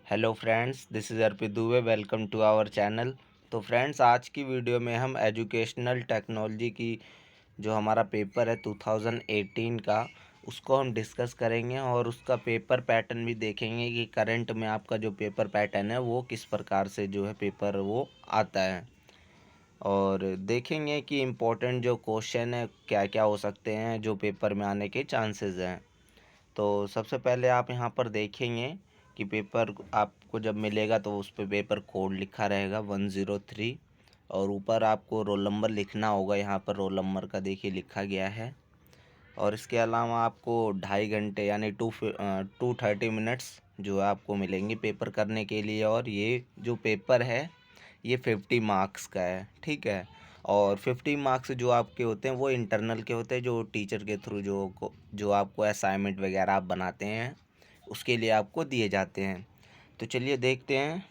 Hello friends, this is Arpit Dubey. Welcome to our channel. तो friends, आज की वीडियो में हम एजुकेशनल टेक्नोलॉजी की जो हमारा पेपर है 2018 का, उसको हम डिस्कस करेंगे और उसका पेपर पैटर्न भी देखेंगे कि करंट में आपका जो पेपर पैटर्न है वो किस प्रकार से जो है पेपर वो आता है। और देखेंगे कि इम्पोर्टेंट जो क्वेश्चन है क्या क्या हो सकते हैं जो पेपर में आने के चांसेस हैं। तो सबसे पहले आप यहाँ पर देखेंगे कि पेपर आपको जब मिलेगा तो उस पे पेपर कोड लिखा रहेगा 103 और ऊपर आपको रोल नंबर लिखना होगा। यहाँ पर रोल नंबर का देखिए लिखा गया है। और इसके अलावा आपको 2.5 घंटे यानी 230 मिनट्स जो है आपको मिलेंगे पेपर करने के लिए। और ये जो पेपर है ये 50 मार्क्स का है, ठीक है। और 50 मार्क्स जो आपके होते हैं वो इंटरनल के होते हैं, जो टीचर के थ्रू जो आपको असाइनमेंट वगैरह आप बनाते हैं उसके लिए आपको दिए जाते हैं। तो चलिए देखते हैं।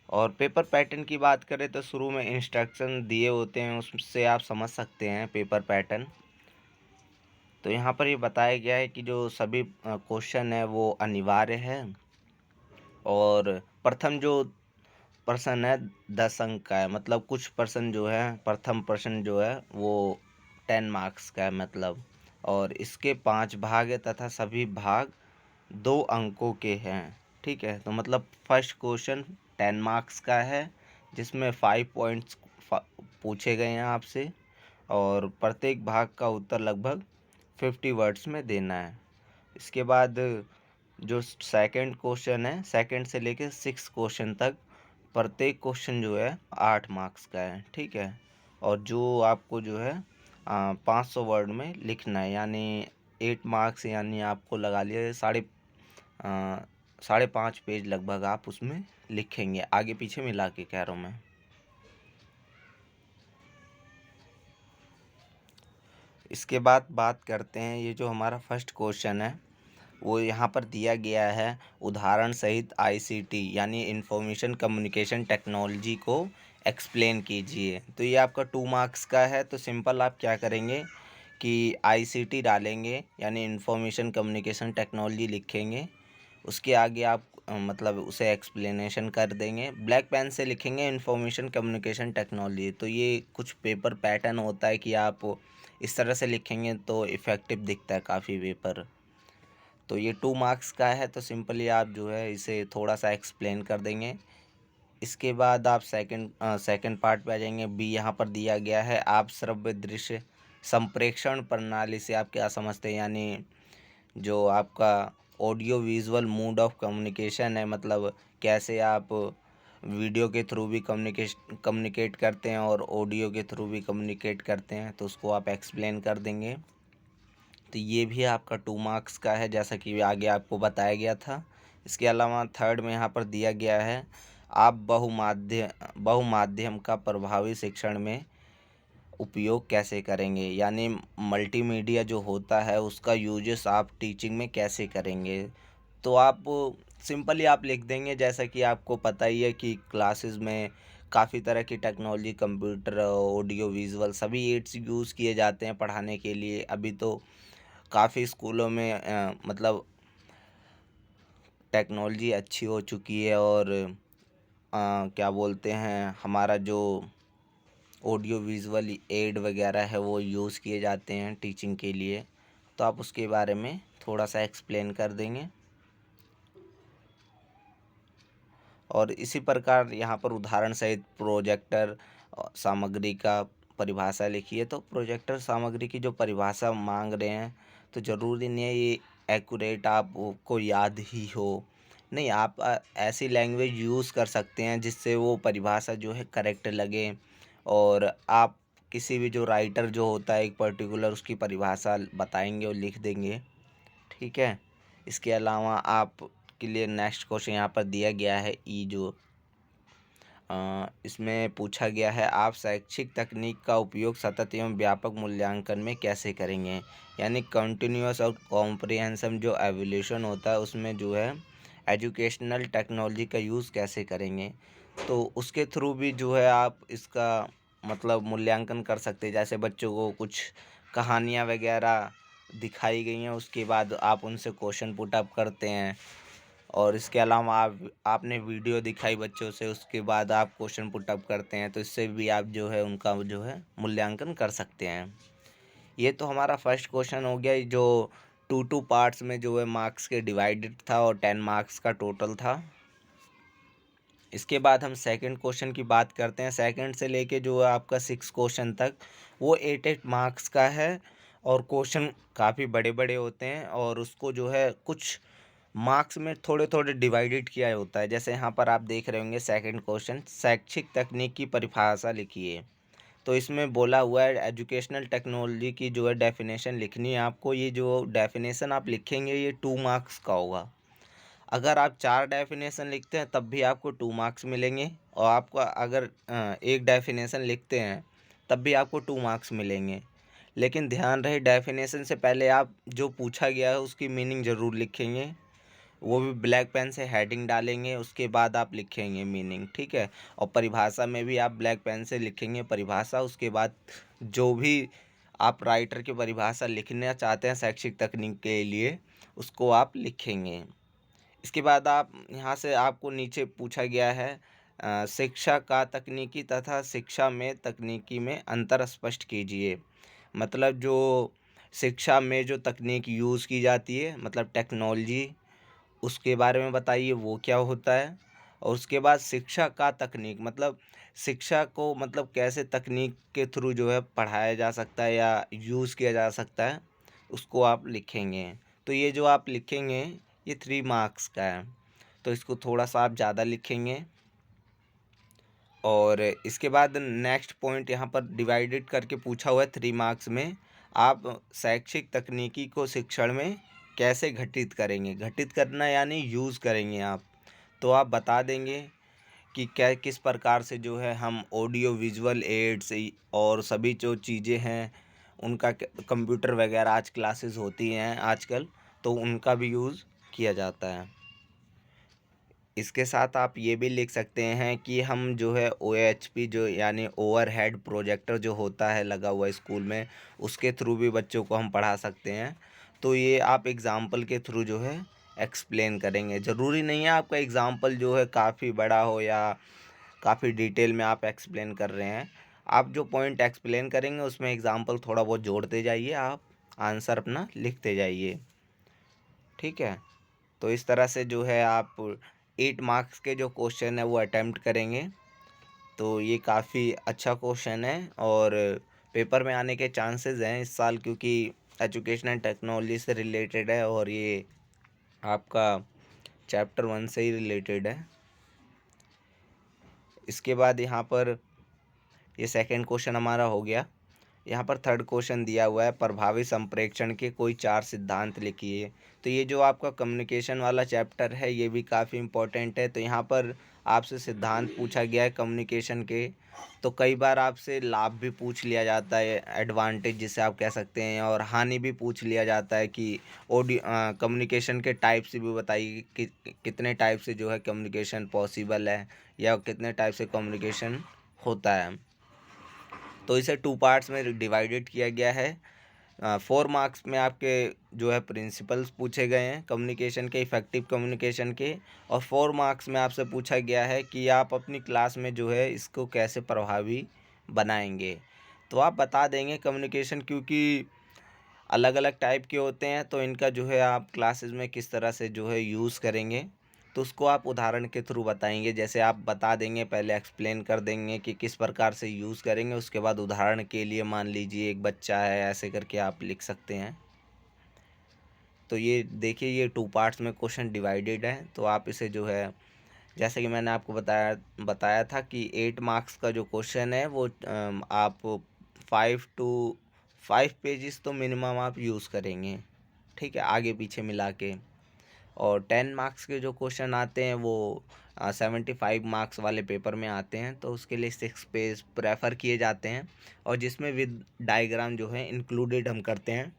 और पेपर पैटर्न की बात करें तो शुरू में इंस्ट्रक्शन दिए होते हैं, उससे आप समझ सकते हैं पेपर पैटर्न। तो यहाँ पर ये बताया गया है कि जो सभी क्वेश्चन है वो अनिवार्य है। और प्रथम जो प्रश्न है 10 अंक का है, मतलब कुछ प्रश्न जो है प्रथम प्रश्न जो है वो 10 मार्क्स का है मतलब। और इसके 5 भाग है तथा सभी भाग 2 अंकों के हैं, ठीक है। तो मतलब फर्स्ट क्वेश्चन 10 मार्क्स का है जिसमें 5 पॉइंट्स पूछे गए हैं आपसे और प्रत्येक भाग का उत्तर लगभग 50 वर्ड्स में देना है। इसके बाद जो सेकंड क्वेश्चन है, सेकंड से लेकर 6 क्वेश्चन तक प्रत्येक क्वेश्चन जो है 8 मार्क्स का है, ठीक है। और जो आपको जो है 500 वर्ड में लिखना है, यानी 8 मार्क्स, यानी आपको लगा लिया 5.5 पेज लगभग आप उसमें लिखेंगे, आगे पीछे मिला के कह रहा हूँ मैं। इसके बाद बात करते हैं, ये जो हमारा फर्स्ट क्वेश्चन है वो यहाँ पर दिया गया है, उदाहरण सहित आईसीटी यानी इंफॉर्मेशन कम्युनिकेशन टेक्नोलॉजी को एक्सप्लेन कीजिए। तो ये आपका 2 मार्क्स का है। तो सिंपल आप क्या करेंगे कि आईसीटी डालेंगे यानी इंफॉर्मेशन कम्युनिकेशन टेक्नोलॉजी लिखेंगे, उसके आगे आप मतलब उसे एक्सप्लेनेशन कर देंगे। ब्लैक पेन से लिखेंगे इंफॉर्मेशन कम्युनिकेशन टेक्नोलॉजी। तो ये कुछ पेपर पैटर्न होता है कि आप इस तरह से लिखेंगे तो इफ़ेक्टिव दिखता है काफ़ी पेपर। तो ये 2 मार्क्स का है, तो सिंपली आप जो है इसे थोड़ा सा एक्सप्लेन कर देंगे। इसके बाद आप सेकंड पार्ट पे आ जाएंगे। बी यहाँ पर दिया गया है, आप श्रव्य दृश्य संप्रेषण प्रणाली से आप क्या समझते हैं, यानी जो आपका audio visual mode of communication है, मतलब कैसे आप वीडियो के थ्रू भी कम्युनिकेट करते हैं और ऑडियो के थ्रू भी कम्युनिकेट करते हैं, तो उसको आप एक्सप्लेन कर देंगे। तो ये भी आपका 2 मार्क्स का है, जैसा कि आगे आपको बताया गया था। इसके अलावा थर्ड में यहाँ पर दिया गया है, आप बहुमाध्यम का प्रभावी शिक्षण में उपयोग कैसे करेंगे, यानी मल्टीमीडिया जो होता है उसका यूजेस आप टीचिंग में कैसे करेंगे। तो आप सिंपली आप लिख देंगे, जैसा कि आपको पता ही है कि क्लासेस में काफ़ी तरह की टेक्नोलॉजी, कंप्यूटर, ऑडियो विजुअल सभी एड्स यूज़ किए जाते हैं पढ़ाने के लिए। अभी तो काफ़ी स्कूलों में मतलब टेक्नोलॉजी अच्छी हो चुकी है। और क्या बोलते हैं, हमारा जो ऑडियो विजुअल एड वगैरह है वो यूज़ किए जाते हैं टीचिंग के लिए। तो आप उसके बारे में थोड़ा सा एक्सप्लेन कर देंगे। और इसी प्रकार यहाँ पर उदाहरण सहित प्रोजेक्टर सामग्री का परिभाषा लिखिए। तो प्रोजेक्टर सामग्री की जो परिभाषा मांग रहे हैं, तो ज़रूरी नहीं है ये एक्यूरेट आपको याद ही हो। नहीं, आप ऐसी लैंग्वेज यूज़ कर सकते हैं जिससे वो परिभाषा जो है करेक्ट लगे। और आप किसी भी जो राइटर जो होता है एक पर्टिकुलर उसकी परिभाषा बताएंगे और लिख देंगे, ठीक है। इसके अलावा आप के लिए नेक्स्ट क्वेश्चन यहाँ पर दिया गया है, ई जो इसमें पूछा गया है, आप शैक्षिक तकनीक का उपयोग सतत एवं व्यापक मूल्यांकन में कैसे करेंगे, यानी कंटिन्यूअस और कॉम्प्रिहेंसिव जो एवोल्यूशन होता है उसमें जो है एजुकेशनल टेक्नोलॉजी का यूज़ कैसे करेंगे। तो उसके थ्रू भी जो है आप इसका मतलब मूल्यांकन कर सकते हैं। जैसे बच्चों को कुछ कहानियाँ वगैरह दिखाई गई हैं, उसके बाद आप उनसे क्वेश्चन पुट अप करते हैं और इसके अलावा आपने वीडियो दिखाई बच्चों से, उसके बाद आप क्वेश्चन पुटअप करते हैं, तो इससे भी आप जो है उनका जो है मूल्यांकन कर सकते हैं। ये तो हमारा फर्स्ट क्वेश्चन हो गया जो 2 पार्ट्स में जो है मार्क्स के डिवाइडेड था और 10 मार्क्स का टोटल था। इसके बाद हम सेकंड क्वेश्चन की बात करते हैं। सेकंड से लेके जो है आपका 6 क्वेश्चन तक वो 8 मार्क्स का है और क्वेश्चन काफ़ी बड़े बड़े होते हैं और उसको जो है कुछ मार्क्स में थोड़े थोड़े डिवाइडेड किया होता है। जैसे यहाँ पर आप देख रहे होंगे सेकंड क्वेश्चन, शैक्षिक तकनीक की परिभाषा लिखिए। तो इसमें बोला हुआ है एजुकेशनल टेक्नोलॉजी की जो है डेफिनेशन लिखनी है आपको। ये जो डेफिनेशन आप लिखेंगे ये 2 मार्क्स का होगा। अगर आप 4 डेफिनेशन लिखते हैं तब भी आपको 2 मार्क्स मिलेंगे और आपको अगर एक डेफिनेशन लिखते हैं तब भी आपको 2 मार्क्स मिलेंगे। लेकिन ध्यान रहे डेफिनेशन से पहले आप जो पूछा गया है उसकी मीनिंग ज़रूर लिखेंगे, वो भी ब्लैक पेन से हेडिंग डालेंगे, उसके बाद आप लिखेंगे मीनिंग, ठीक है। और परिभाषा में भी आप ब्लैक पेन से लिखेंगे परिभाषा, उसके बाद जो भी आप राइटर की परिभाषा लिखना चाहते हैं शैक्षिक तकनीक के लिए उसको आप लिखेंगे। इसके बाद आप यहाँ से आपको नीचे पूछा गया है शिक्षा का तकनीकी तथा शिक्षा में तकनीकी में अंतर स्पष्ट कीजिए। मतलब जो शिक्षा में जो तकनीक यूज़ की जाती है मतलब टेक्नोलॉजी, उसके बारे में बताइए वो क्या होता है। और उसके बाद शिक्षा का तकनीक मतलब शिक्षा को मतलब कैसे तकनीक के थ्रू जो है पढ़ाया जा सकता है या यूज़ किया जा सकता है, उसको आप लिखेंगे। तो ये जो आप लिखेंगे ये 3 मार्क्स का है, तो इसको थोड़ा सा आप ज़्यादा लिखेंगे। और इसके बाद नेक्स्ट पॉइंट यहाँ पर डिवाइडेड करके पूछा हुआ है 3 मार्क्स में, आप शैक्षिक तकनीकी को शिक्षण में कैसे घटित करेंगे। घटित करना यानी यूज़ करेंगे आप। तो आप बता देंगे कि क्या किस प्रकार से जो है हम ऑडियो विजुअल एड्स और सभी जो चीज़ें हैं उनका कंप्यूटर वगैरह आज क्लासेस होती हैं आजकल, तो उनका भी यूज़ किया जाता है। इसके साथ आप ये भी लिख सकते हैं कि हम जो है OHP जो यानी ओवरहेड प्रोजेक्टर जो होता है लगा हुआ स्कूल में, उसके थ्रू भी बच्चों को हम पढ़ा सकते हैं। तो ये आप एग्ज़ाम्पल के थ्रू जो है एक्सप्लेन करेंगे। ज़रूरी नहीं है आपका एग्ज़ाम्पल जो है काफ़ी बड़ा हो या काफ़ी डिटेल में आप एक्सप्लेन कर रहे हैं। आप जो पॉइंट एक्सप्लेन करेंगे उसमें एग्ज़ाम्पल थोड़ा बहुत जोड़ते जाइए, आप आंसर अपना लिखते जाइए, ठीक है। तो इस तरह से जो है आप 8 मार्क्स के जो क्वेश्चन है वो अटेम्प्ट करेंगे। तो ये काफ़ी अच्छा क्वेश्चन है और पेपर में आने के चांसेस हैं इस साल, क्योंकि एजुकेशनल टेक्नोलॉजी से रिलेटेड है और ये आपका चैप्टर 1 से ही रिलेटेड है। इसके बाद यहाँ पर ये सेकंड क्वेश्चन हमारा हो गया। यहाँ पर थर्ड क्वेश्चन दिया हुआ है प्रभावी संप्रेषण के कोई 4 सिद्धांत लिखिए। तो ये जो आपका कम्युनिकेशन वाला चैप्टर है ये भी काफ़ी इम्पोर्टेंट है। तो यहाँ पर आपसे सिद्धांत पूछा गया है कम्युनिकेशन के। तो कई बार आपसे लाभ भी पूछ लिया जाता है, एडवांटेज जिसे आप कह सकते हैं, और हानि भी पूछ लिया जाता है कि कम्युनिकेशन के टाइप से भी बताइए कि कितने टाइप से जो है कम्युनिकेशन पॉसिबल है या कितने टाइप से कम्युनिकेशन होता है। तो इसे 2 पार्ट्स में डिवाइडेड किया गया है। 4 मार्क्स में आपके जो है प्रिंसिपल्स पूछे गए हैं कम्युनिकेशन के, इफ़ेक्टिव कम्युनिकेशन के, और 4 मार्क्स में आपसे पूछा गया है कि आप अपनी क्लास में जो है इसको कैसे प्रभावी बनाएंगे। तो आप बता देंगे कम्युनिकेशन क्योंकि अलग अलग टाइप के होते हैं, तो इनका जो है आप क्लासेस में किस तरह से जो है यूज़ करेंगे तो उसको आप उदाहरण के थ्रू बताएंगे। जैसे आप बता देंगे, पहले एक्सप्लेन कर देंगे कि किस प्रकार से यूज़ करेंगे, उसके बाद उदाहरण के लिए मान लीजिए एक बच्चा है, ऐसे करके आप लिख सकते हैं। तो ये देखिए ये 2 पार्ट्स में क्वेश्चन डिवाइडेड है। तो आप इसे जो है जैसे कि मैंने आपको बताया था कि 8 मार्क्स का जो क्वेश्चन है वो आप 5 पेजेस तो मिनिमम आप यूज़ करेंगे, ठीक है, आगे पीछे मिला के। और 10 मार्क्स के जो क्वेश्चन आते हैं वो 75 मार्क्स वाले पेपर में आते हैं, तो उसके लिए 6 पेज प्रेफर किए जाते हैं और जिसमें विद डायग्राम जो है इंक्लूडेड हम करते हैं।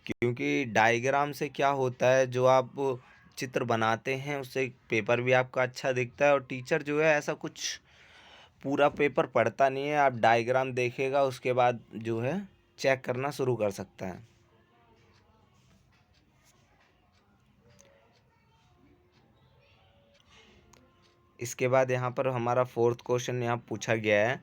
क्योंकि डायग्राम से क्या होता है, जो आप चित्र बनाते हैं उससे पेपर भी आपका अच्छा दिखता है और टीचर जो है ऐसा कुछ पूरा पेपर पढ़ता नहीं है, आप डायग्राम देखेगा उसके बाद जो है चेक करना शुरू कर सकता है। इसके बाद यहाँ पर हमारा 4th क्वेश्चन यहाँ पूछा गया है,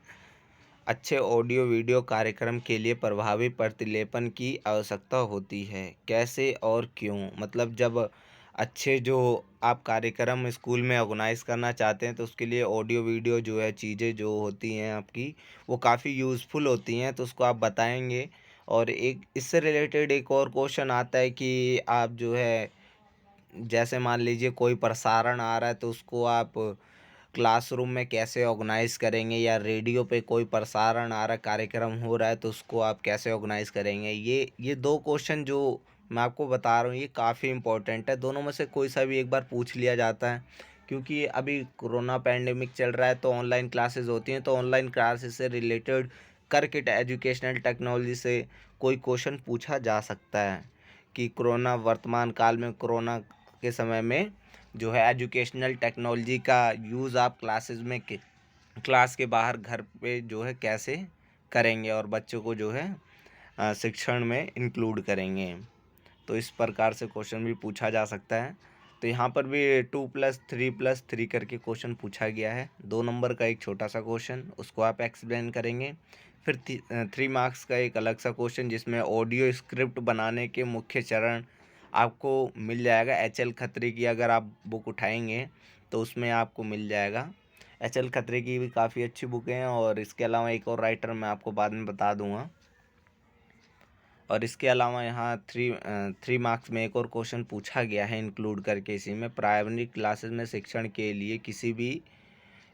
अच्छे ऑडियो वीडियो कार्यक्रम के लिए प्रभावी प्रतिलेपन की आवश्यकता होती है, कैसे और क्यों? मतलब जब अच्छे जो आप कार्यक्रम स्कूल में ऑर्गेनाइज़ करना चाहते हैं तो उसके लिए ऑडियो वीडियो जो है चीज़ें जो होती हैं आपकी वो काफ़ी यूज़फुल होती हैं, तो उसको आप बताएँगे। और एक इससे रिलेटेड एक और क्वेश्चन आता है कि आप जो है जैसे मान लीजिए कोई प्रसारण आ रहा है तो उसको आप क्लासरूम में कैसे ऑर्गेनाइज़ करेंगे, या रेडियो पे कोई प्रसारण आ रहा है, कार्यक्रम हो रहा है तो उसको आप कैसे ऑर्गेनाइज़ करेंगे। ये 2 क्वेश्चन जो मैं आपको बता रहा हूँ ये काफ़ी इम्पोर्टेंट है। दोनों में से कोई सा भी एक बार पूछ लिया जाता है, क्योंकि अभी कोरोना पैंडेमिक चल रहा है तो ऑनलाइन क्लासेस होती हैं, तो ऑनलाइन क्लासेस से रिलेटेड करके एजुकेशनल टेक्नोलॉजी से कोई क्वेश्चन पूछा जा सकता है कि कोरोना वर्तमान काल में कोरोना के समय में जो है एजुकेशनल टेक्नोलॉजी का यूज़ आप क्लासेस में क्लास के बाहर घर पे जो है कैसे करेंगे और बच्चों को जो है शिक्षण में इंक्लूड करेंगे। तो इस प्रकार से क्वेश्चन भी पूछा जा सकता है। तो यहाँ पर भी 2+3+3 करके क्वेश्चन पूछा गया है। 2 नंबर का एक छोटा सा क्वेश्चन उसको आप एक्सप्लेन करेंगे। फिर 3 मार्क्स का एक अलग सा क्वेश्चन जिसमें ऑडियो स्क्रिप्ट बनाने के मुख्य चरण आपको मिल जाएगा। एच.एल. खत्री की अगर आप बुक उठाएंगे तो उसमें आपको मिल जाएगा। एच.एल. खत्री की भी काफ़ी अच्छी बुक हैं, और इसके अलावा एक और राइटर मैं आपको बाद में बता दूंगा। और इसके अलावा यहाँ 3 मार्क्स में एक और क्वेश्चन पूछा गया है इंक्लूड करके इसी में, प्राइमरी क्लासेस में शिक्षण के लिए किसी भी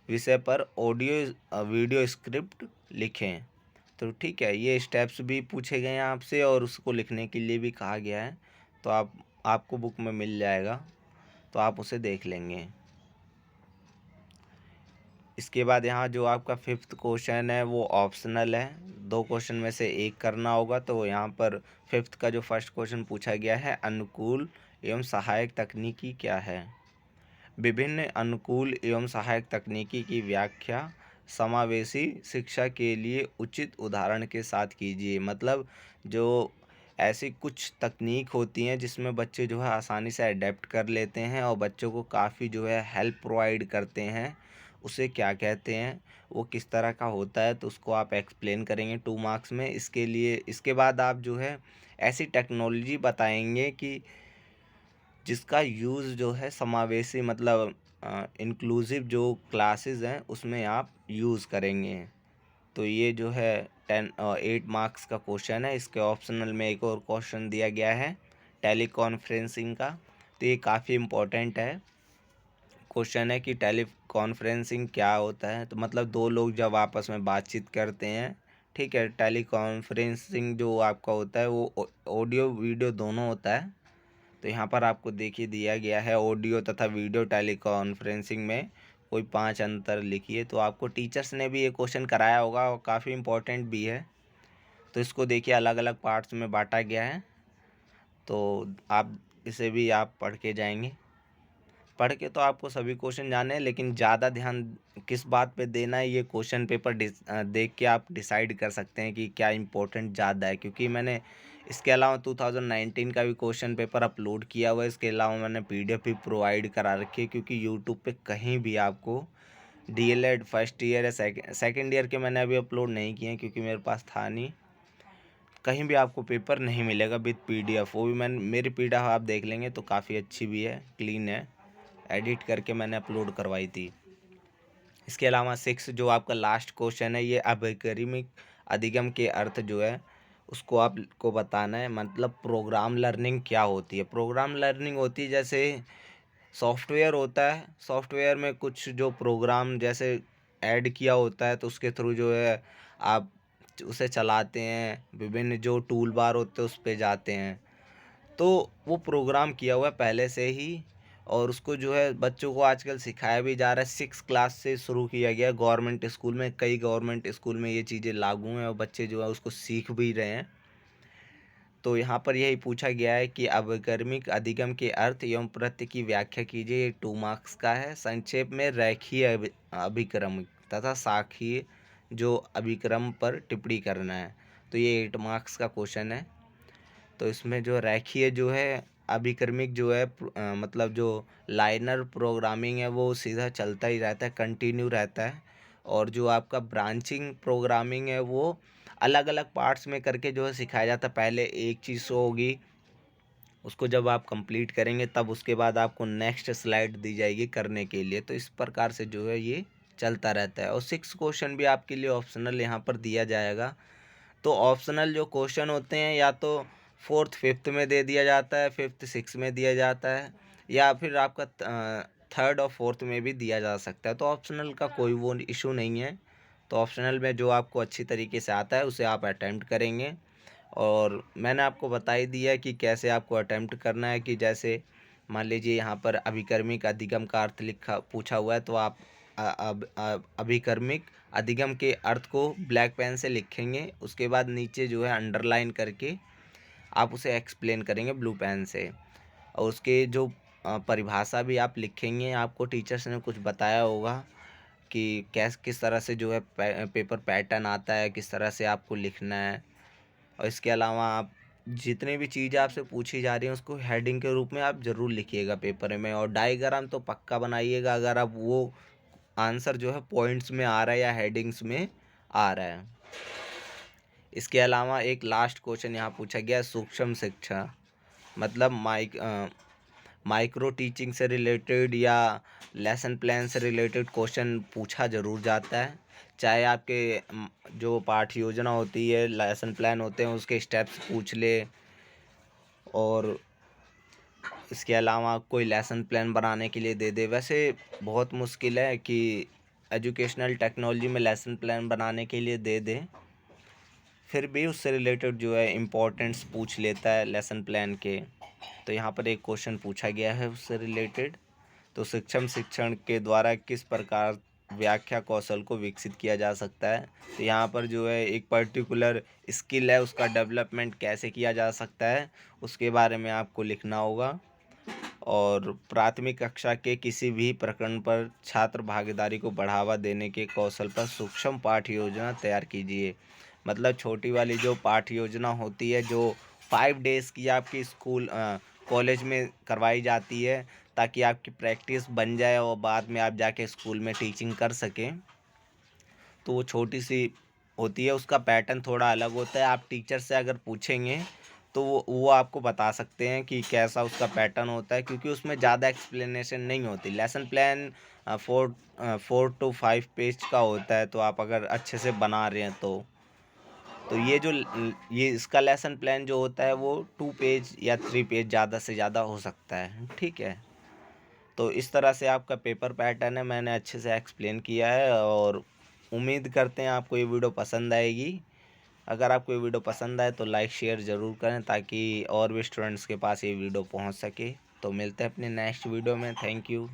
विषय पर ऑडियो वीडियो स्क्रिप्ट लिखें। तो ठीक है, ये स्टेप्स भी पूछे गए हैं आपसे और उसको लिखने के लिए भी कहा गया है। तो आपको बुक में मिल जाएगा, तो आप उसे देख लेंगे। इसके बाद यहाँ जो आपका 5th क्वेश्चन है वो ऑप्शनल है, 2 क्वेश्चन में से एक करना होगा। तो यहाँ पर 5th का जो फर्स्ट क्वेश्चन पूछा गया है, अनुकूल एवं सहायक तकनीकी क्या है? विभिन्न अनुकूल एवं सहायक तकनीकी की व्याख्या समावेशी शिक्षा के लिए उचित उदाहरण के साथ कीजिए। मतलब जो ऐसी कुछ तकनीक होती हैं जिसमें बच्चे जो है आसानी से अडेप्ट कर लेते हैं और बच्चों को काफ़ी जो है हेल्प प्रोवाइड करते हैं, उसे क्या कहते हैं, वो किस तरह का होता है, तो उसको आप एक्सप्लेन करेंगे 2 मार्क्स में। इसके बाद आप जो है ऐसी टेक्नोलॉजी बताएंगे कि जिसका यूज़ जो है समावेशी मतलब इंक्लूसिव जो क्लासेस हैं उसमें आप यूज़ करेंगे। तो ये जो है 8 मार्क्स का क्वेश्चन है। इसके ऑप्शनल में एक और क्वेश्चन दिया गया है टेली कॉन्फ्रेंसिंग का। तो ये काफ़ी इम्पोर्टेंट है, क्वेश्चन है कि टेली कॉन्फ्रेंसिंग क्या होता है। तो मतलब 2 लोग जब आपस में बातचीत करते हैं, ठीक है, टेली कॉन्फ्रेंसिंग जो आपका होता है वो ऑडियो वीडियो दोनों होता है। तो यहाँ पर आपको देखिए दिया गया है ऑडियो तथा वीडियो टेली कॉन्फ्रेंसिंग में कोई 5 अंतर लिखिए। तो आपको टीचर्स ने भी ये क्वेश्चन कराया होगा और काफ़ी इम्पोर्टेंट भी है। तो इसको देखिए अलग अलग पार्ट्स में बांटा गया है, तो आप इसे भी आप पढ़ के जाएंगे। पढ़ के तो आपको सभी क्वेश्चन जाने हैं, लेकिन ज़्यादा ध्यान किस बात पे देना है ये क्वेश्चन पेपर देख के आप डिसाइड कर सकते हैं कि क्या इम्पोर्टेंट ज़्यादा है। क्योंकि मैंने इसके अलावा 2019 का भी क्वेश्चन पेपर अपलोड किया हुआ है। इसके अलावा मैंने PDF भी प्रोवाइड करा रखी है, क्योंकि यूट्यूब पे कहीं भी आपको DLED फर्स्ट ईयर या सेकेंड ईयर के मैंने अभी अपलोड नहीं किए हैं क्योंकि मेरे पास था नहीं। कहीं भी आपको पेपर नहीं मिलेगा विद PDF। वो भी मेरी PDF आप देख लेंगे तो काफ़ी अच्छी भी है, क्लीन है, एडिट करके मैंने अपलोड करवाई थी। इसके अलावा 6 जो आपका लास्ट क्वेश्चन है, ये अभिकर्मिक अधिगम के अर्थ जो है उसको आपको बताना है। मतलब प्रोग्राम लर्निंग क्या होती है? प्रोग्राम लर्निंग होती है जैसे सॉफ्टवेयर होता है, सॉफ्टवेयर में कुछ जो प्रोग्राम जैसे ऐड किया होता है तो उसके थ्रू जो है आप उसे चलाते हैं, विभिन्न जो टूल बार होते हैं उस पे जाते हैं, तो वो प्रोग्राम किया हुआ है पहले से ही। और उसको जो है बच्चों को आजकल सिखाया भी जा रहा है, 6 क्लास से शुरू किया गया है गवर्नमेंट स्कूल में। कई गवर्नमेंट स्कूल में ये चीज़ें लागू हैं और बच्चे जो है उसको सीख भी रहे हैं। तो यहाँ पर यही पूछा गया है कि अभिकर्मिक अधिगम के अर्थ एवं प्रत्यय की व्याख्या कीजिए। ये 2 मार्क्स का है। संक्षेप में रेखीय अभिक्रम तथा शाखीय जो अभिक्रम पर टिप्पणी करना है। तो ये 8 मार्क्स का क्वेश्चन है। तो इसमें जो रेखीय जो है अभिक्रमिक जो है मतलब जो लाइनर प्रोग्रामिंग है वो सीधा चलता ही रहता है, कंटिन्यू रहता है। और जो आपका ब्रांचिंग प्रोग्रामिंग है वो अलग अलग पार्ट्स में करके जो है सिखाया जाता है। पहले एक चीज़ होगी, उसको जब आप कंप्लीट करेंगे तब उसके बाद आपको नेक्स्ट स्लाइड दी जाएगी करने के लिए। तो इस प्रकार से जो है ये चलता रहता है। और 6 क्वेश्चन भी आपके लिए ऑप्शनल यहाँ पर दिया जाएगा। तो ऑप्शनल जो क्वेश्चन होते हैं या तो 4th 5th में दे दिया जाता है, 5th 6th में दिया जाता है, या फिर आपका 3rd और 4th में भी दिया जा सकता है। तो ऑप्शनल का कोई वो इशू नहीं है। तो ऑप्शनल में जो आपको अच्छी तरीके से आता है उसे आप अटेम्प्ट करेंगे। और मैंने आपको बता ही दिया कि कैसे आपको अटेम्प्ट करना है। कि जैसे मान लीजिए यहाँ पर अभिकर्मिक अधिगम का अर्थ लिखा पूछा हुआ है, तो आप अभिकर्मिक अधिगम के अर्थ को ब्लैक पेन से लिखेंगे। उसके बाद नीचे जो है अंडरलाइन करके आप उसे एक्सप्लेन करेंगे ब्लू पेन से। और उसके जो परिभाषा भी आप लिखेंगे, आपको टीचर्स ने कुछ बताया होगा कि किस तरह से जो है पेपर पैटर्न आता है, किस तरह से आपको लिखना है। और इसके अलावा आप जितनी भी चीज़ें आपसे पूछी जा रही हैं उसको हेडिंग के रूप में आप ज़रूर लिखिएगा पेपर में। और डायग्राम तो पक्का बनाइएगा अगर आप वो आंसर जो है पॉइंट्स में आ रहा है या हेडिंग्स में आ रहा है। इसके अलावा एक लास्ट क्वेश्चन यहाँ पूछा गया, सूक्ष्म शिक्षा मतलब माइक्रो टीचिंग से रिलेटेड या लेसन प्लान से रिलेटेड क्वेश्चन पूछा ज़रूर जाता है। चाहे आपके जो पाठ योजना होती है, लेसन प्लान होते हैं, उसके स्टेप्स पूछ ले। और इसके अलावा कोई लेसन प्लान बनाने के लिए दे दे। वैसे बहुत मुश्किल है कि एजुकेशनल टेक्नोलॉजी में लेसन प्लान बनाने के लिए दे दे, फिर भी उससे रिलेटेड जो है इम्पोर्टेंट्स पूछ लेता है लेसन प्लान के। तो यहाँ पर एक क्वेश्चन पूछा गया है उससे रिलेटेड। तो सूक्ष्म शिक्षण के द्वारा किस प्रकार व्याख्या कौशल को विकसित किया जा सकता है। तो यहाँ पर जो है एक पर्टिकुलर स्किल है, उसका डेवलपमेंट कैसे किया जा सकता है उसके बारे में आपको लिखना होगा। और प्राथमिक कक्षा के किसी भी प्रकरण पर छात्र भागीदारी को बढ़ावा देने के कौशल पर सूक्ष्म पाठ्य योजना तैयार कीजिए। मतलब छोटी वाली जो पाठ्य योजना होती है जो 5 डेज़ की आपकी स्कूल कॉलेज में करवाई जाती है, ताकि आपकी प्रैक्टिस बन जाए और बाद में आप जाके स्कूल में टीचिंग कर सकें। तो वो छोटी सी होती है, उसका पैटर्न थोड़ा अलग होता है। आप टीचर से अगर पूछेंगे तो वो आपको बता सकते हैं कि कैसा उसका पैटर्न होता है, क्योंकि उसमें ज़्यादा एक्सप्लेनेशन नहीं होती। लेसन प्लान 4 to 5 पेज का होता है। तो आप अगर अच्छे से बना रहे हैं तो ये इसका लेसन प्लान जो होता है वो 2 पेज या 3 पेज ज़्यादा से ज़्यादा हो सकता है। ठीक है, तो इस तरह से आपका पेपर पैटर्न है, मैंने अच्छे से एक्सप्लेन किया है। और उम्मीद करते हैं आपको ये वीडियो पसंद आएगी। अगर आपको ये वीडियो पसंद आए तो लाइक शेयर ज़रूर करें, ताकि और भी स्टूडेंट्स के पास ये वीडियो पहुंच सके। तो मिलते हैं अपने नेक्स्ट वीडियो में। Thank you.